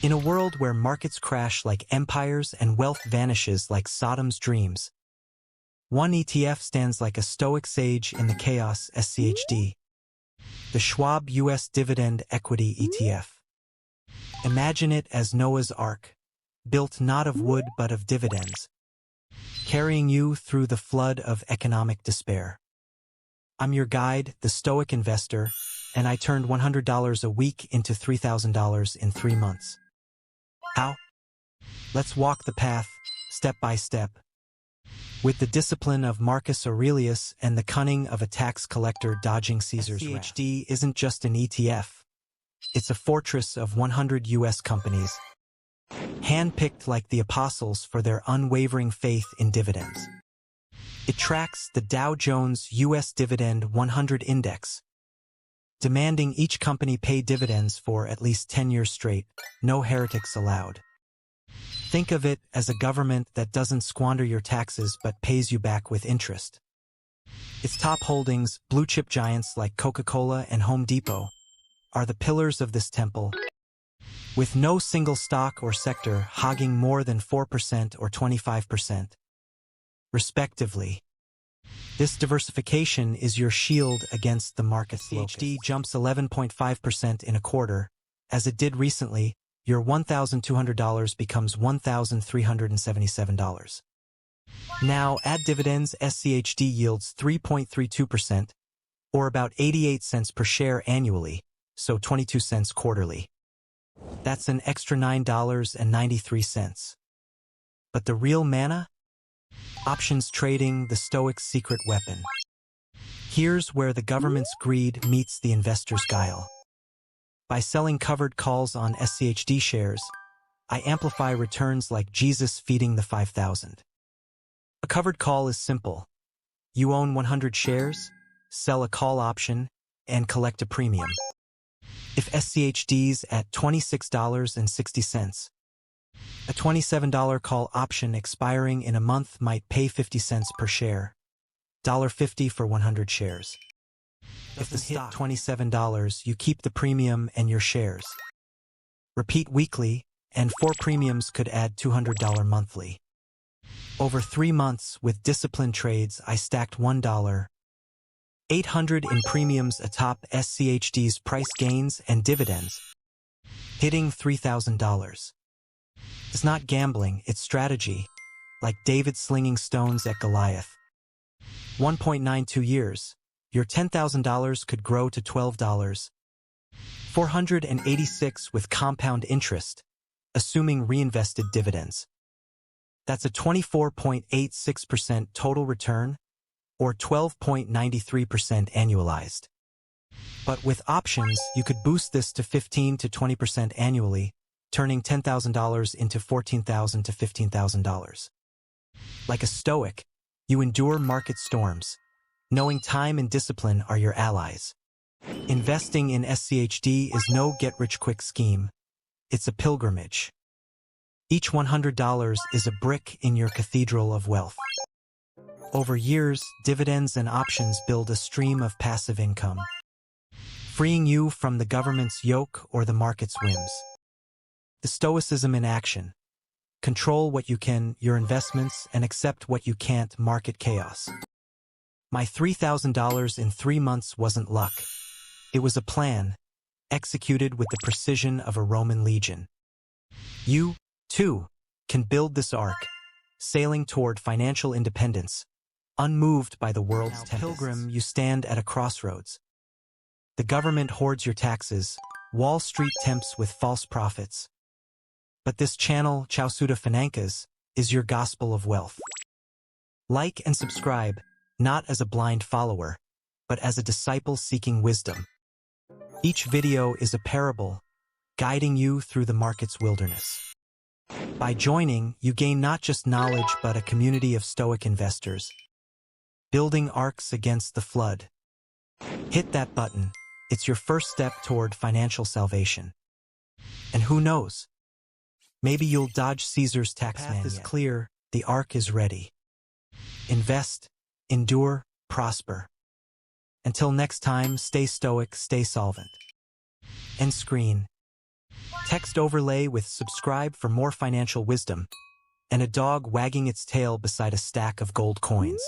In a world where markets crash like empires and wealth vanishes like Sodom's dreams, one ETF stands like a Stoic sage in the chaos: SCHD, the Schwab U.S. Dividend Equity ETF. Imagine it as Noah's Ark, built not of wood but of dividends, carrying you through the flood of economic despair. I'm your guide, the Stoic investor, and I turned $100 a week into $3,000 in 3 months. How? Let's walk the path, step by step. With the discipline of Marcus Aurelius and the cunning of a tax collector dodging Caesar's wrath. SCHD isn't just an ETF. It's a fortress of 100 U.S. companies, handpicked like the apostles for their unwavering faith in dividends. It tracks the Dow Jones U.S. Dividend 100 Index, demanding each company pay dividends for at least 10 years straight, no heretics allowed. Think of it as a government that doesn't squander your taxes but pays you back with interest. Its top holdings, blue-chip giants like Coca-Cola and Home Depot, are the pillars of this temple, with no single stock or sector hogging more than 4% or 25%, respectively. This diversification is your shield against the market locusts. SCHD jumps 11.5% in a quarter. As it did recently, your $1,200 becomes $1,377. Now, add dividends. SCHD yields 3.32%, or about 88 cents per share annually, so 22 cents quarterly. That's an extra $9.93. But the real manna? Options trading, the Stoic's secret weapon. Here's where the government's greed meets the investor's guile. By selling covered calls on SCHD shares, I amplify returns like Jesus feeding the 5,000. A covered call is simple. You own 100 shares, sell a call option, and collect a premium. If SCHD's at $26.60, a $27 call option expiring in a month might pay 50 cents per share, $1.50 for 100 shares. If the stock hit $27, you keep the premium and your shares. Repeat weekly, and 4 premiums could add $200 monthly. Over 3 months, with disciplined trades, I stacked $1.800 in premiums atop SCHD's price gains and dividends, hitting $3,000. It's not gambling, it's strategy, like David slinging stones at Goliath. 1.92 years, your $10,000 could grow to $12,486 with compound interest, assuming reinvested dividends. That's a 24.86% total return, or 12.93% annualized. But with options, you could boost this to 15 to 20% annually, turning $10,000 into $14,000 to $15,000. Like a Stoic, you endure market storms, knowing time and discipline are your allies. Investing in SCHD is no get-rich-quick scheme. It's a pilgrimage. Each $100 is a brick in your cathedral of wealth. Over years, dividends and options build a stream of passive income, freeing you from the government's yoke or the market's whims. The Stoicism in action. Control what you can, your investments, and accept what you can't, market chaos. My $3,000 in 3 months wasn't luck. It was a plan, executed with the precision of a Roman legion. You, too, can build this ark, sailing toward financial independence, unmoved by the world's tempests. Pilgrim, you stand at a crossroads. The government hoards your taxes, Wall Street tempts with false profits. But this channel, Chausuda Financas, is your gospel of wealth. Like and subscribe, not as a blind follower, but as a disciple seeking wisdom. Each video is a parable, guiding you through the market's wilderness. By joining, you gain not just knowledge but a community of Stoic investors, building arcs against the flood. Hit that button. It's your first step toward financial salvation. And who knows? Maybe you'll dodge Caesar's tax man. The path is clear, the ark is ready. Invest, endure, prosper. Until next time, stay stoic, stay solvent. End screen. Text overlay with subscribe for more financial wisdom, and a dog wagging its tail beside a stack of gold coins.